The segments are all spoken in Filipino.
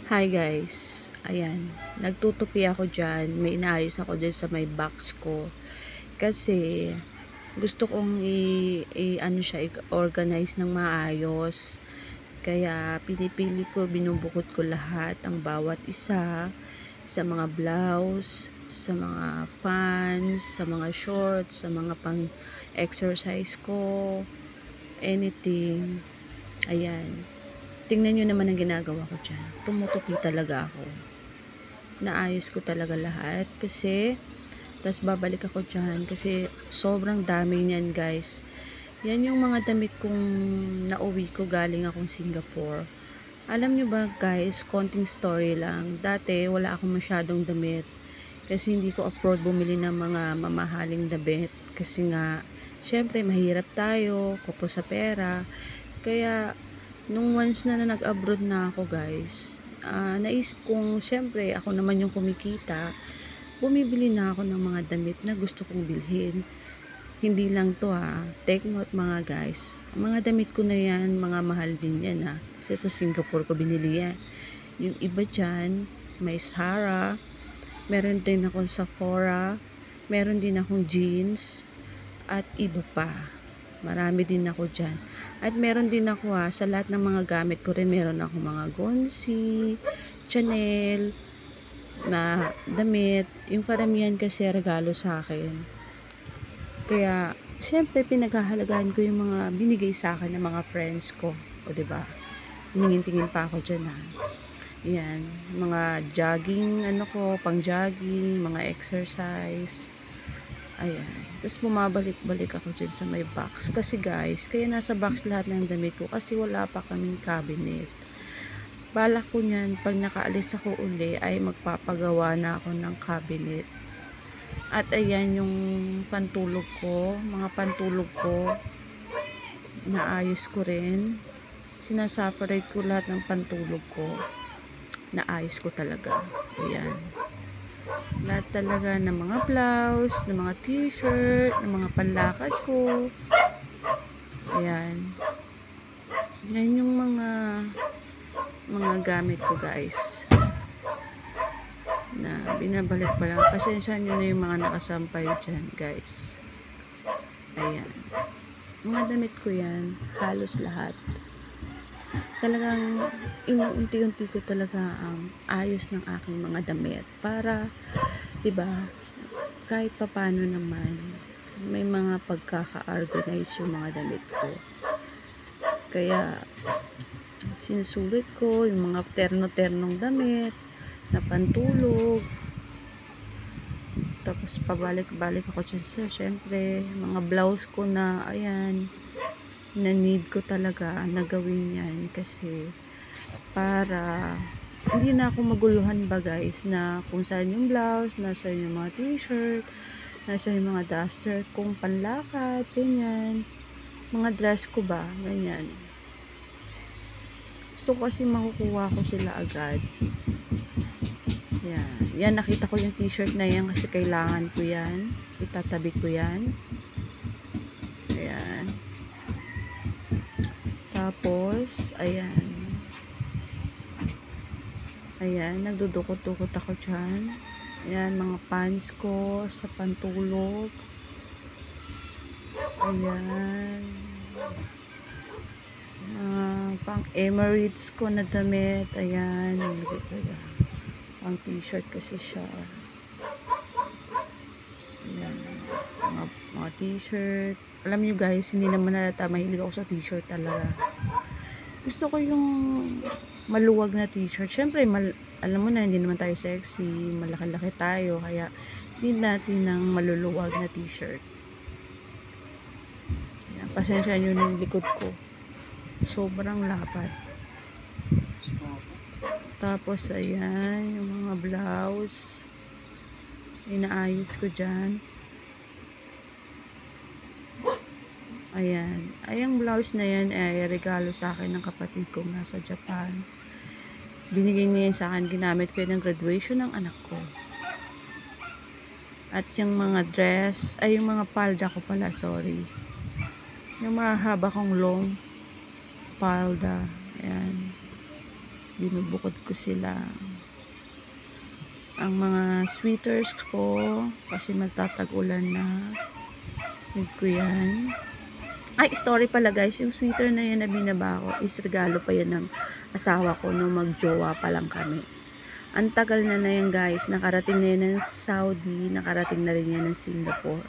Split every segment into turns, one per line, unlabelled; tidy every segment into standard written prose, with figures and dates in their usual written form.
Hi guys, ayan, nagtutupi ako dyan, may inaayos ako dyan sa may box ko, kasi gusto kong ano siya, i-organize ng maayos, kaya pinipili ko, binubukod ko lahat, ang bawat isa, sa mga blouse, sa mga pants, sa mga shorts, sa mga pang exercise ko, anything, ayan. Tingnan nyo naman ang ginagawa ko dyan. Tumutupi talaga ako. Naayos ko talaga lahat. Kasi, tas babalik ako dyan. Kasi, sobrang dami niyan guys. Yan yung mga damit kong nauwi ko galing akong Singapore. Alam nyo ba guys, konting story lang. Dati, wala akong masyadong damit. Kasi hindi ko afford bumili ng mga mamahaling damit. Kasi nga, syempre, mahirap tayo. Kupo sa pera. Kaya, nung once na nag-abroad na ako guys, naisip kong syempre ako naman yung kumikita, bumibili na ako ng mga damit na gusto kong bilhin. Hindi lang to take note mga guys, mga damit ko na yan, mga mahal din yan kasi sa Singapore ko binili yan. Yung iba dyan, may Zara, meron din akong Sephora, meron din akong jeans, at iba pa. Marami din ako dyan. At meron din ako sa lahat ng mga gamit ko rin, meron ako mga Gonsi, Chanel, na damit. Yung karamihan kasi regalo sa akin. Kaya, siyempre pinaghahalagahan ko yung mga binigay sa akin ng mga friends ko. O diba? Tingin-tingin pa ako dyan Yan. Mga jogging, pang jogging, mga exercise. Ayan. Tapos bumabalik-balik ako dyan sa may box. Kasi guys, kaya nasa box lahat ng damit ko kasi wala pa kaming cabinet. Balak ko niyan, pag nakaalis ako uli, ay magpapagawa na ako ng cabinet. At ayan yung pantulog ko, mga pantulog ko, naayos ko rin. Sinaseparate ko lahat ng pantulog ko. Naayos ko talaga. Ayan. Lahat talaga ng mga blouse, ng mga t-shirt, ng mga panlakad ko. Ayan. Yan yung mga gamit ko guys. Na binabalik pa lang. Pasensya nyo na yung mga nakasampay dyan guys. Ayan. Mga damit ko yan. Halos lahat. Talagang inuunti-unti ko talaga ang ayos ng aking mga damit para 'di ba kahit papaano naman may mga pagkaka-organize yung mga damit ko. Kaya sinusulit ko yung mga terno-ternong damit na pantulog, tapos pabalik-balik ako dyan sa syempre mga blouse ko na ayan na need ko talaga na gawin yan kasi para hindi na ako maguluhan ba guys na kung saan yung blouse, nasa yung mga t-shirt, nasa yung mga duster kung panlakad, ganyan, mga dress ko ba, ganyan. Gusto ko kasi makukuha ko sila agad. Yan, nakita ko yung t-shirt na yan kasi kailangan ko yan, itatabi ko yan. Ayan. Tapos, ayan. Ayan, nagdudukot-dukot ako dyan. Ayan, mga pants ko sa pantulog. Ayan. Pang Emirates ko na damit. Ayan, pang t-shirt kasi siya. Ayan, mga t-shirt. Alam nyo guys, hindi naman halata, mahilig ako sa t-shirt talaga. Gusto ko yung maluwag na t-shirt. Siyempre, alam mo na, hindi naman tayo sexy, malaki-laki tayo, kaya need natin ng maluluwag na t-shirt. Pasensya nyo ng likod ko. Sobrang lapad. Tapos, ayan, yung mga blouse. Inaayos ko dyan. Ayan. Ayang blouse na yan ay regalo sa akin ng kapatid kong nasa Japan. Binigay niya sa akin, ginamit ko yun ng graduation ng anak ko. At yung mga dress, ay yung mga palda ko pala, sorry. Yung mahaba kong long palda. Ayan. binubukod ko sila. Ang mga sweaters ko, kasi magtatag-ulan na, need ko yan. Ay, story pala guys, yung sweater na yan na binaba ko, is regalo pa yan ng asawa ko nung magjowa pa lang kami. Ang tagal na yan guys, nakarating na yan ng Saudi, nakarating na rin yan ng Singapore.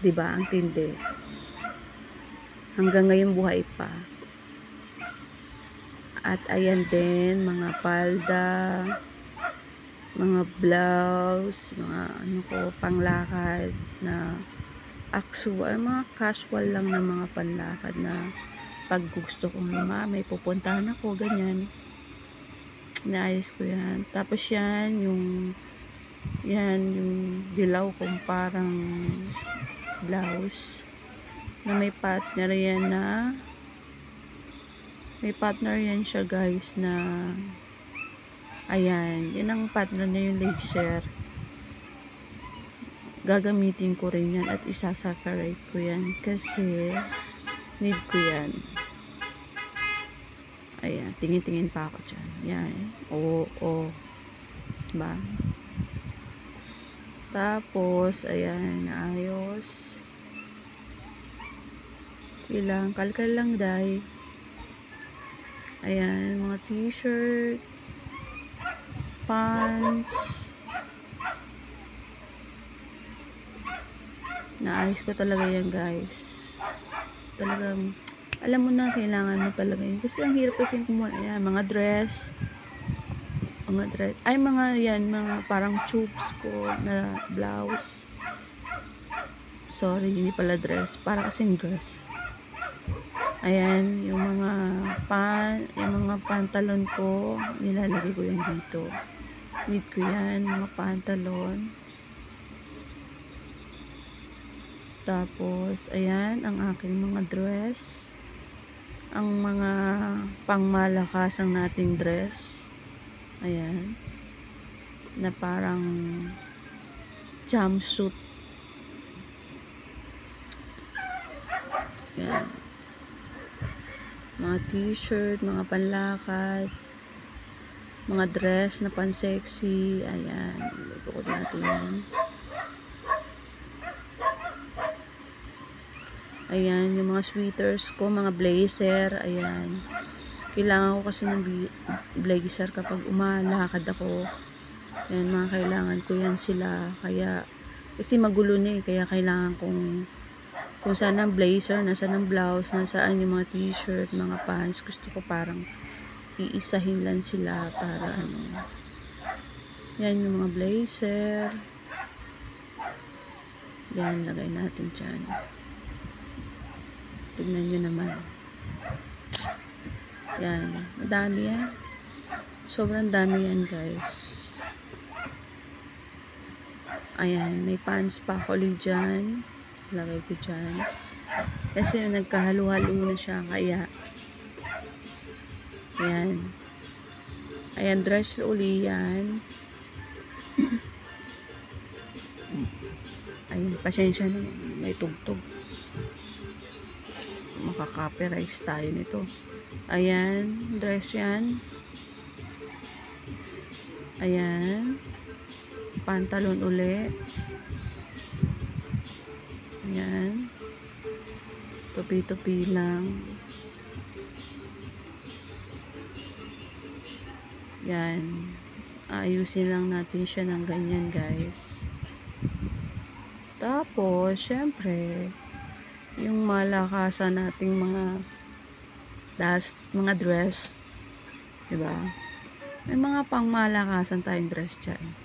Diba? Ang tindi. Hanggang ngayon buhay pa. At ayan din, mga palda, mga blouse, mga ano ko, panglakad na actual, mga casual lang na mga panlakad na pag gusto kong may pupuntahan ako, ganyan. Naayos ko yan. Tapos yan, yung dilaw kong parang blouse na may partner yan na may partner yan siya guys na ayan, yun ang partner na yung laser. Gagamitin ko rin yan at isa-separate ko yan kasi need ko yan. Ayan, tingin-tingin pa ako dyan. Yan, oo. Diba? Tapos, ayan, ayos. Silang, kalkal lang dahil. Ayan, mga t-shirt, pants. Naayos ko talaga yan guys. Talagang alam mo na kailangan mo talaga yun. Kasi ang hirap kasi kumuha. Ayan, mga dress. Ay mga yan, mga parang tubes ko na blouse. Sorry, hindi pala dress. Para kasing dress. Ayan, yung mga pantalon ko, nilalagay ko yan dito. Need ko yan, mga pantalon. Tapos, ayan, ang aking mga dress. Ang mga pangmalakasang nating dress. Ayan. Na parang jumpsuit. Ayan. Mga t-shirt, mga panlakad. Mga dress na pansexy. Ayan. Bukod natin yan. Ayan, yung mga sweaters ko, mga blazer, ayan. Kailangan ko kasi ng blazer kapag umalakad ako. Ayan, mga kailangan ko yan sila. Kaya, kasi magulo na eh. Kaya kailangan kung saan ang blazer, nasaan ang blouse, nasaan yung mga t-shirt, mga pants. Gusto ko parang iisahin lang sila para ano. Yan yung mga blazer. Yan, lagay natin dyan. Tignan nyo naman. Yan. Madami yan. Sobrang dami yan guys. Ayan. May pants pa ako dyan. Lagay ko dyan. Kasi nagkahalo-halo na siya. Kaya. Ayan. Ayan. Dress uli yan. Ayan. Pasensya na. May tugtog. Makaka-copyright tayo nito. Ayan, dress yan. Ayan. Pantalon uli. Ayan. Tupi-tupi lang. Yan. Ayusin lang natin siya ng ganyan guys. Tapos, syempre, yung malakasan nating mga dress, diba? May mga pangmalakasan tayong dress dyan.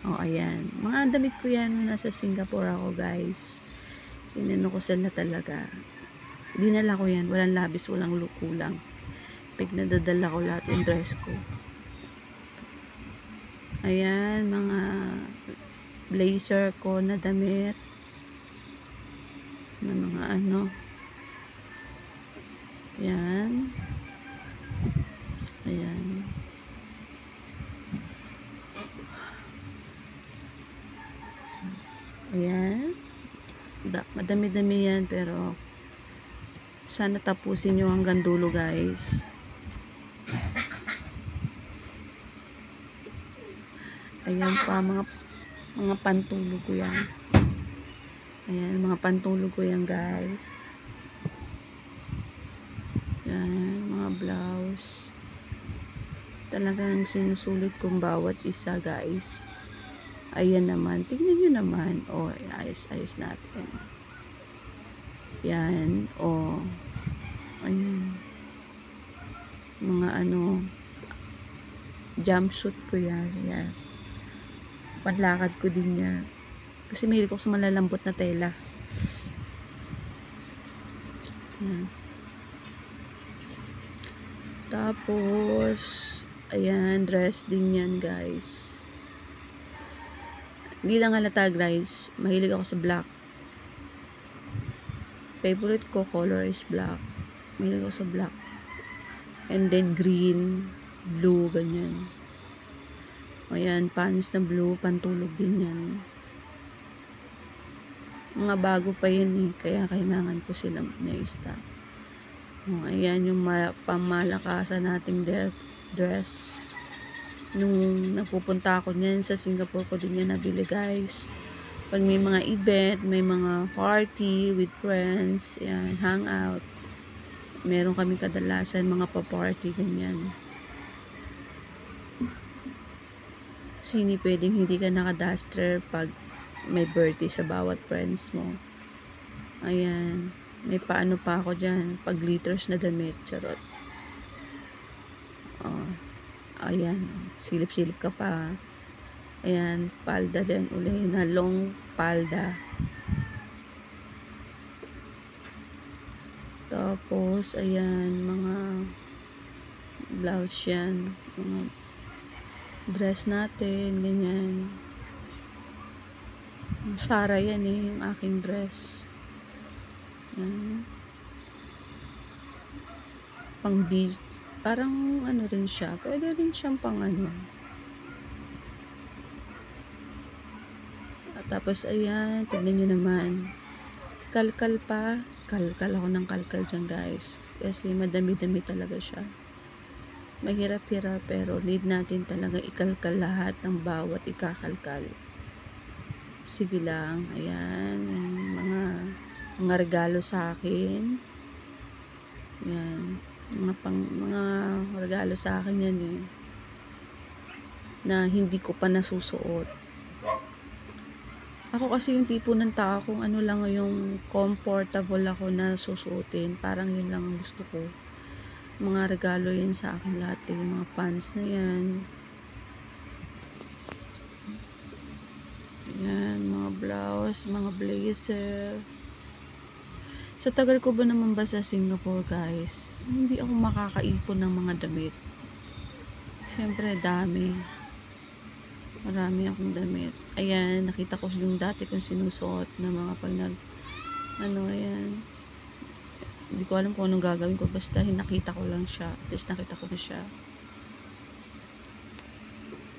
O, ayan. Mga damit ko yan nung nasa Singapore ako, guys. Inano ko sila talaga. Dinala ko yan. Walang labis, walang kulang. Nadadala ko lahat yung dress ko. Ayan, mga blazer ko na damit na mga ano. Yan. Ayan. Ayan. Madami-dami yan pero Sana tapusin nyo hanggang dulo, guys. Ayan pa, mga pantulog ko yan. Ayan, mga pantulog ko yan, guys. Ayan, mga blouse. Talagang sinusulit kong bawat isa, guys. Ayan naman, tingnan nyo naman. O, ayos natin. Yan, o. Ayan. Mga jumpsuit ko yan. Ayan. Panlakad ko din yan. Kasi mahilig ko sa malalambot na tela. Ayan. Tapos, ayan, dress din yan, guys. Hindi lang halata, guys. Mahilig ako sa black. Favorite ko color is black. Mahilig ako sa black. And then green, blue, ganyan. Ayan, pants na blue, pantulog din yan. Mga bago pa yun eh, kaya kailangan ko silang na-stock. Ayan yung pamalakasan nating dress. Nung napupunta ako niyan sa Singapore ko din yan nabili, guys. Pag may mga event, may mga party with friends, ayan, hangout. Meron kami kadalasan mga pa-party, ganyan. Kasi hindi pwedeng hindi ka naka-duster pag may birthday sa bawat friends mo. Ayan. May paano pa ako dyan. Pag glitters na damit. Charot. Oh. Ayan. Silip-silip ka pa. Ayan. Palda din uli. Na long palda. Tapos, ayan. Mga blouse yan. Mga dress natin, ganyan. Sara yan eh, yung aking dress. Yan. Pang beach, parang rin siya, pwede rin siyang pang Tapos ayan, tignan nyo naman. Kalkal pa, kalkal ako ng kalkal dyan, guys. Kasi madami-dami talaga siya. Mahirap-hirap pero need natin talaga ikalkal lahat ng bawat ikakalkal. Sige lang, ayan, mga regalo sa akin. Ayan, mga regalo sa akin yan eh. Na hindi ko pa nasusuot. Ako kasi yung tipo ng tao kung ano lang yung comfortable ako na susuotin. Parang yun lang gusto ko. Mga regalo yan sa akin lahat yung mga pants na yan. Yan, mga blouse, mga blazer. Sa tagal ko ba naman ba sa Singapore, guys, hindi ako makakaipon ng mga damit. Siyempre, dami. Marami akong damit. Ayan, nakita ko yung dati kong sinusuot na mga pag ayan. Hindi ko alam kung anong gagawin ko. Basta nakita ko lang siya. At least nakita ko na siya.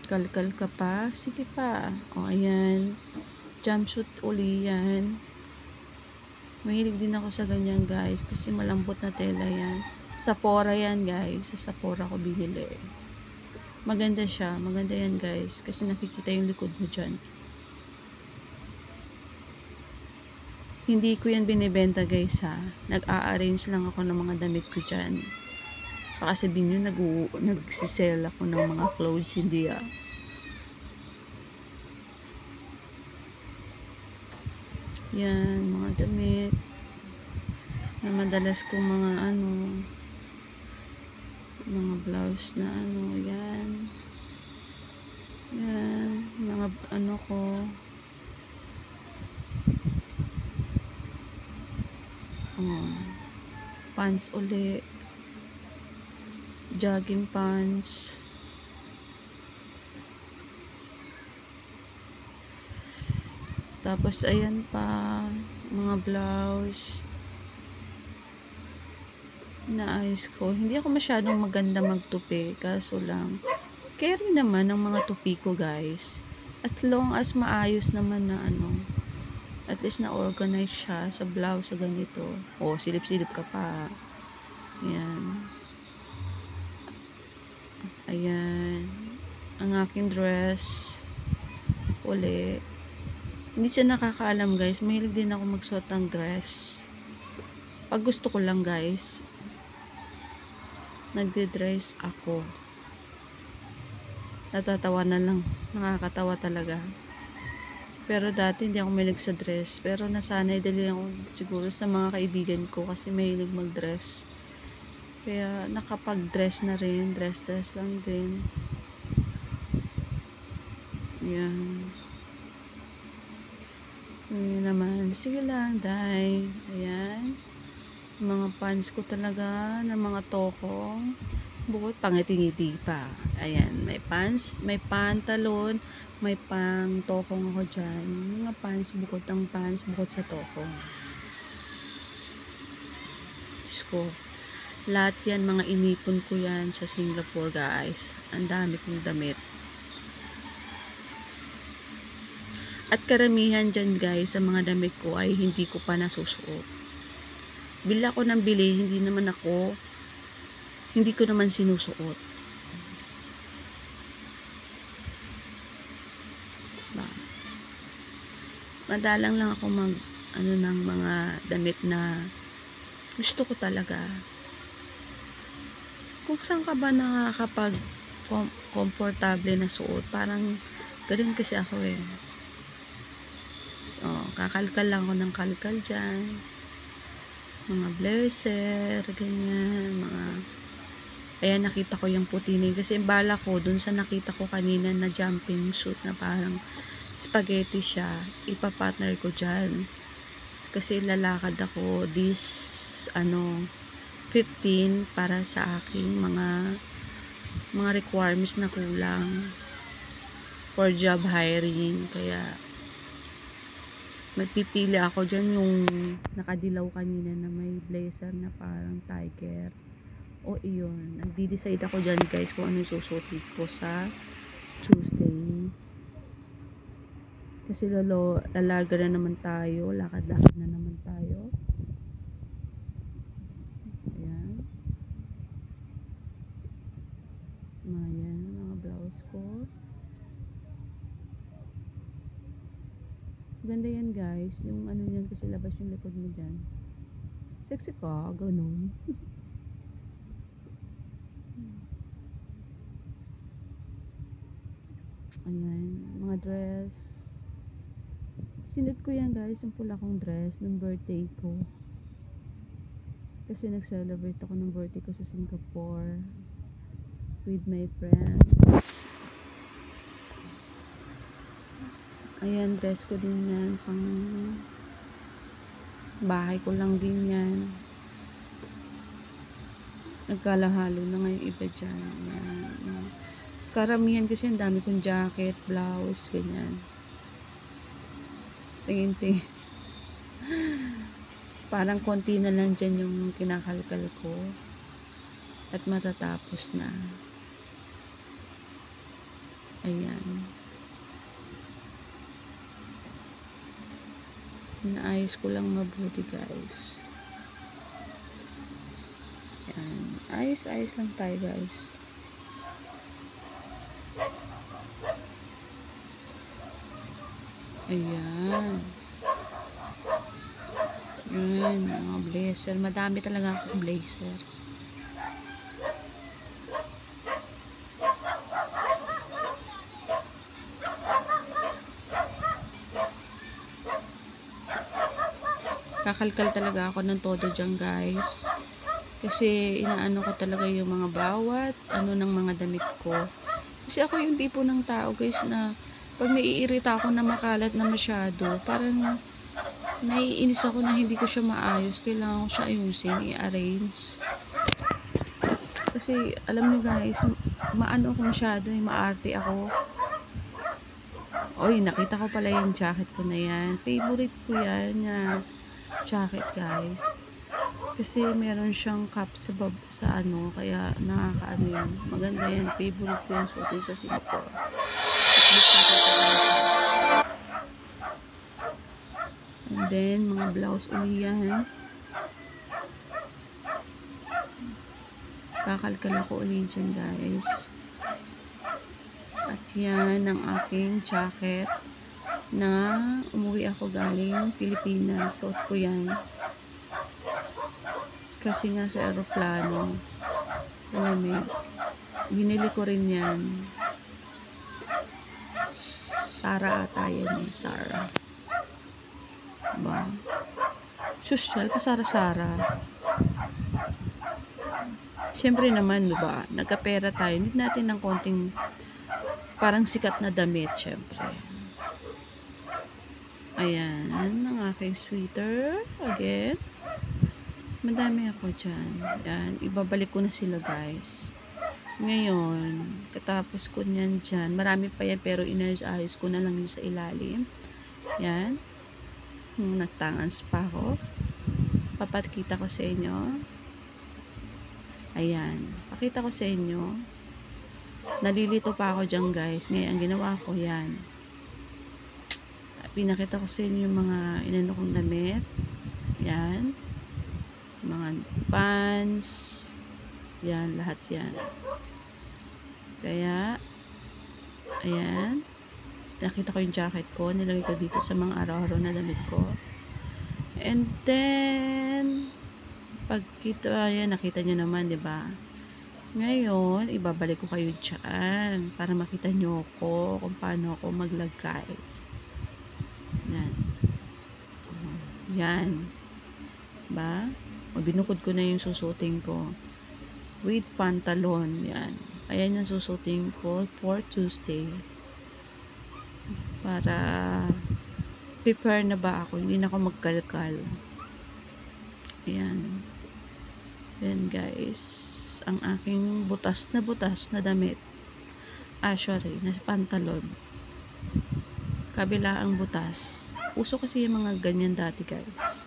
Kalkal ka pa? Sige pa. O, ayan. Jumpsuit uli yan. Mahilig din ako sa ganyan, guys. Kasi malambot na tela yan. Sephora yan, guys. Sa Sephora ko binili. Maganda siya. Maganda yan, guys. Kasi nakikita yung likod mo dyan. Hindi ko yan binibenta, guys, ha. Nag-a-arrange lang ako ng mga damit ko dyan. Baka sabihin nyo, nagsisell ako ng mga clothes, hindi ah. Yan, mga damit. Na madalas ko mga mga blouse na yan. Yan, mga ko. Pants uli, jogging pants, tapos ayan pa mga blouse na ayos ko. Hindi ako masyadong maganda magtupi, kaso lang carry naman ng mga tupi ko, guys, as long as maayos naman na At least na-organize siya sa blouse sa ganito. O, silip-silip ka pa. Ayan. Ayan. Ang aking dress. Uli. Hindi siya nakakaalam guys. Mahilig din ako magsuot ng dress. Pag gusto ko lang guys, nagde-dress ako. Natatawa na lang. Nakakatawa talaga. Pero dati hindi ako mahilig sa dress. Pero nasanay dali ako siguro sa mga kaibigan ko kasi mahilig mag-dress. Kaya nakapag-dress na rin. Dress lang din. Ayan. Ayan naman. Sige lang, day. Ayan. Mga pants ko talaga na mga tokong. Bukod pangiti-ngiti pa. Ayan. May pants, may pantalon, may pang tokong ako dyan. Mga pants, bukod ng pants, bukod sa tokong. Diyos ko. Lahat yan, mga inipon ko yan sa Singapore, guys. Ang dami kong damit. At karamihan dyan, guys, sa mga damit ko ay hindi ko pa nasusuot. Bila ko ng bili, hindi ko naman sinusuot. Madalang lang ako ng mga damit na gusto ko talaga. Kung saan ka ba nakakapag komportable na suot, parang ganoon kasi ako eh. Kakalkal lang ako ng kalkal dyan. Mga blazer, ganyan, ayan, nakita ko yung puti na yun. Kasi bala ko, dun sa nakita ko kanina na jumping suit na parang spaghetti siya, ipapartner ko dyan. Kasi lalakad ako this 15 para sa aking mga requirements na kulang for job hiring. Kaya nagpipili ako dyan yung nakadilaw kanina na may blazer na parang tiger. O iyon, nagdi-decide ako dyan guys kung ano susutin ko sa Tuesday. Kasi lalarga na naman tayo, lakad-lakad na naman tayo. Ayan. Ayan, mga blouse ko. Ganda yan guys, yung ano yan kasi labas yung likod mo dyan. Sexy ka, ganun. Ayan, mga dress. Sinot ko yan guys, yung pula kong dress ng birthday ko. Kasi nag-celebrate ako ng birthday ko sa Singapore with my friends. Ayan, dress ko din yan. Pang bahay ko lang din yan. Nagkalahalo na ngayon iba dyan. Ayan. Karamihan kasi ang dami kong jacket, blouse, ganyan. Tingin-tingin. Parang konti na lang dyan yung kinakalkal ko. At matatapos na. Ayan. Inaayos ko lang mabuti guys. Ayan. Ayos-ayos lang tayo guys. Ayan. Ayan, mga blazer. Madami talaga akong blazer. Kakalkal talaga ako ng todo dyan guys. Kasi inaano ko talaga yung mga bawat ng mga damit ko. Kasi ako yung tipo ng tao guys na pag naiirita ako na makalat na masyado, parang naiinis ako na hindi ko siya maayos. Kailangan ko siya ayusin, i-arrange. Kasi alam niyo guys, maano ako masyado, maarte ako. Oy, nakita ko pala yung jacket ko na yan. Favorite ko yan na jacket guys. Kasi meron siyang cup sa kaya nakakaano yan. Maganda yan. Favorite ko yan suotin sa Singapore. And then, mga blouse uli yan. Kakalkal ako uli dyan, guys. At yan ang aking jacket na umuwi ako galing Pilipinas. Suot ko yan. Kasi nga sa aeroplano, malamig. Binili ko rin yan. Sara ata yan eh. Sara. Diba? Social pa Sara-Sara. Siyempre naman, diba? Nagkapera tayo. Need natin ng konting parang sikat na damit, siyempre. Ayan. Ang aking sweater. Again. Madami ako dyan. Ayan. Ibabalik ko na sila, guys. Ngayon, katapos ko nyan dyan. Marami pa yan, pero inayos-ayos ko na lang yun sa ilalim. Yan. Nagtangans pa ako. Papakita ko sa inyo. Ayan. Pakita ko sa inyo. Nalilito pa ako dyan, guys. Ngayon, ang ginawa ko, yan. Pinakita ko sa inyo yung mga inano kong damit. Yan. Mga pants. Yan, lahat yan. Kaya, ayan. Nakita ko yung jacket ko. Nilagay ko dito sa mga araw-araw na damit ko. And then, pagkita, ayan, nakita nyo naman, diba? Ngayon, ibabalik ko kayo dyan para makita nyo ko kung paano ako maglagay. Yan. Yan. Diba? Binukod ko na yung susuting ko. With pantalon. Yan. Ayan yung susuting ko for Tuesday. Para prepare na ba ako. Hindi na ako magkalkal. Ayan. Ayan, guys. Ang aking butas na damit. Sorry. Na pantalon. Kabila ang butas. Uso kasi yung mga ganyan dati, guys.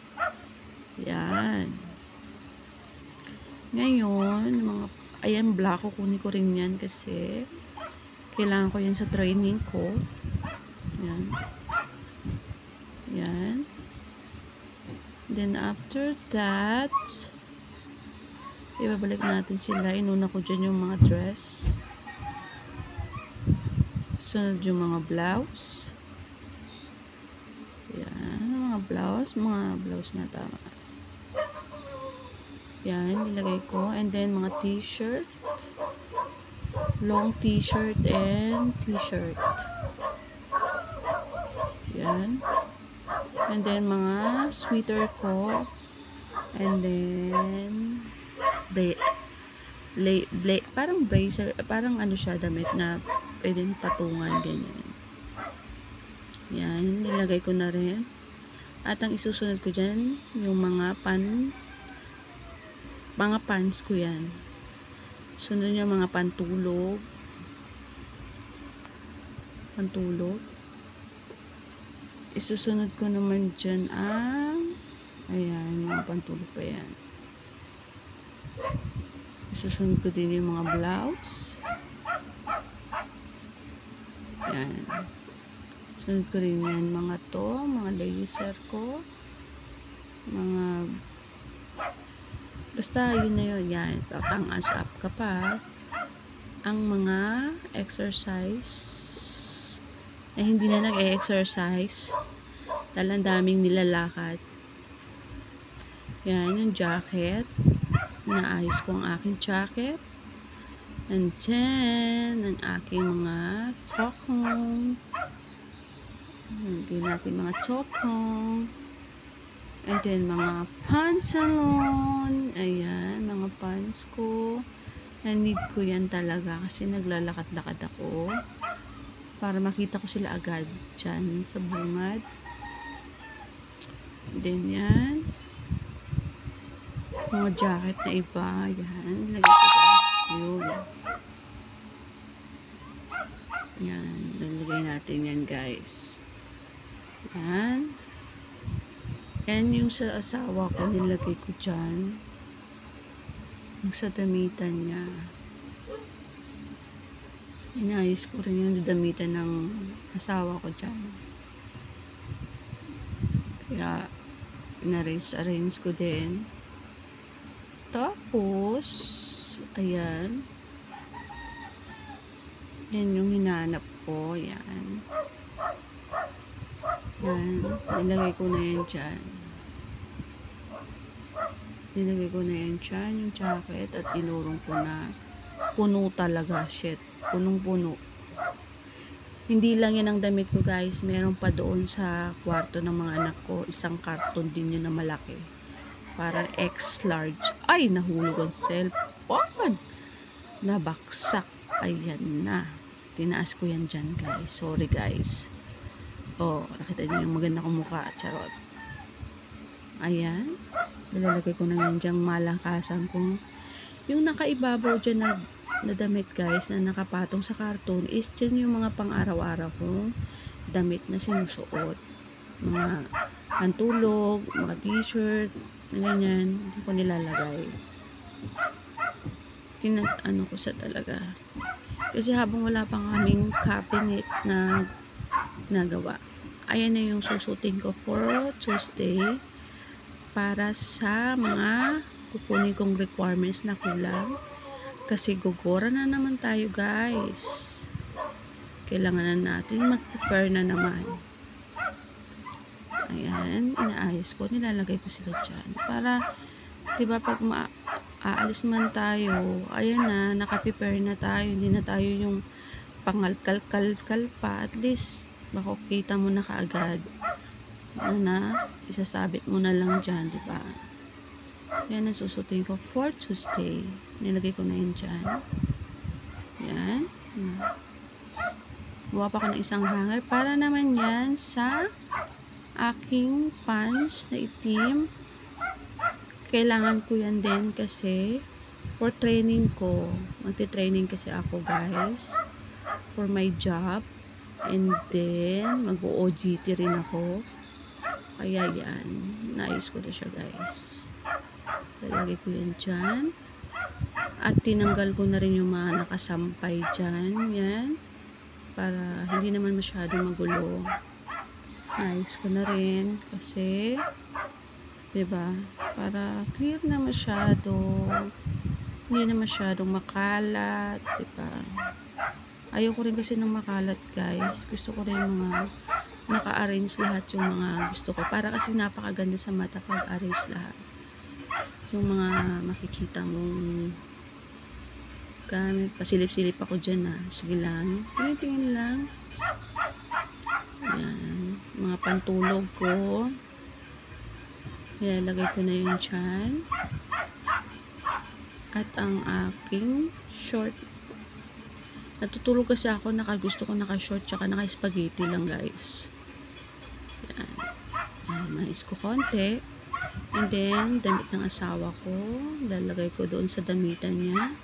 Yan. Ngayon, mga ayan, black ko. Kunin ko rin yan kasi kailangan ko yan sa training ko. Yan. Yan. Then, after that, ibabalik natin sila. Inuna ko dyan yung mga dress. Sunod yung mga blouse. Yan. Mga blouse na tama. Yan, nilagay ko. And then, mga t-shirt. Long t-shirt and t-shirt. Yan. And then, mga sweater ko. And then, parang blazer, parang ano siya, damit na pwedeng patungan, ganyan. Yan, nilagay ko na rin. At ang isusunod ko dyan, yung mga pants ko yan. Sunod yung mga pantulog. Isusunod ko naman dyan ang ayan, mga pantulog pa yan. Isusunod ko din yung mga blouse. Ayan. Sunod ko rin yan mga to, mga laser ko. Basta yun na yun. Yan. Tatangas up ka pa. Ang mga exercise na hindi na nag-exercise. Dahil ang daming nilalakad. Yan. Yung jacket. Naayos ko ang aking jacket. And then, ang aking mga tokong. Lagyan natin mga tokong. And then, mga pantalon. Ayan, mga pants ko. And need ko yan talaga kasi naglalakad-lakad ako. Para makita ko sila agad dyan sa bungad. And then, yan. Mga jacket na iba. Yan. Lagay ko dyan. Yun. Yan. Lalagay natin yan, guys. Yan. Yan yung sa asawa ko, nilagay ko dyan. Yung sa damitan niya. Inayos ko rin yung damitan ng asawa ko dyan. Kaya, arrange ko din. Tapos, ayan. Yan yung hinanap ko. Yan. Yan. Nilagay ko na yan dyan. Nilagay ko na yan dyan, yung jacket, at inurong ko na. Puno talaga, shit. Punong-puno. Hindi lang yan ang damit ko, guys. Meron pa doon sa kwarto ng mga anak ko. Isang karton din yun na malaki. Parang X-large. Ay, nahulog ang cellphone. Nabaksak. Ayan na. Tinaas ko yan dyan, guys. Sorry, guys. Oh, nakita niyo yung maganda kong mukha. Charot. Ayan. Nilalagay ko na yan dyang malakasan kong. Yung nakaibabaw dyan na damit, guys, na nakapatong sa karton is dyan yung mga pang-araw-araw kong damit na sinusuot. Mga pantulog, mga t-shirt, na ganyan. Hindi ko nilalagay. Ano ko sa talaga. Kasi habang wala pang kaming cabinet na nagawa. Ayan na yung susutin ko for Tuesday para sa mga kukunin kong requirements na kulang. Kasi gugora na naman tayo, guys. Kailangan na natin mag-prepare na naman. Ayan, inaayos ko. Nilalagay ko sila dyan. Para, diba, pag aalis man tayo, ayan na, nakaprepare na tayo. Hindi na tayo yung pangalkal-kalkal pa. At least, makikita mo na kaagad na isasabit mo na lang dyan, diba? Yan ang susutin ko for Tuesday. Nilagay ko na yun dyan. Yan. Buwa pa ko ng isang hanger para naman yan sa aking pants na itim. Kailangan ko yan din kasi for training ko. Magti-training kasi ako, guys, for my job. And then, mag-OJT rin ako. Kaya yan. Naayos ko na siya, guys. Lalagay ko yan dyan. At tinanggal ko na rin yung mga nakasampay dyan. Yan. Para hindi naman masyado magulo. Naayos ko na rin. Kasi, diba? Para clear na masyado. Hindi na masyadong makalat. Diba? Ayoko rin kasi ng makalat, guys. Gusto ko rin mga naka-arrange lahat yung mga gusto ko. Para kasi napakaganda sa mata pag arrange lahat. Yung mga makikita mong gamit. Pasilip-silip ako dyan, ha. Sige lang. Tingin lang. Ayan. Mga pantulog ko. Ilalagay ko na yun dyan. At ang aking short. Natutulog kasi ako, gusto ko naka-short tsaka naka-spaghetti lang, guys. Yan. Yan, nais ko konti. And then, damit ng asawa ko. Lalagay ko doon sa damitan niya.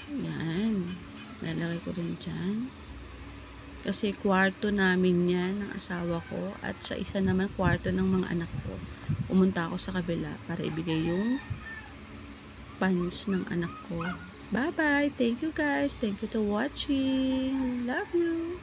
Yan. Lalagay ko rin dyan. Kasi kwarto namin yan ng asawa ko. At sa isa naman, kwarto ng mga anak ko. Pumunta ako sa kabila para ibigay yung pants ng anak ko. Bye-bye. Thank you, guys. Thank you for watching. Love you.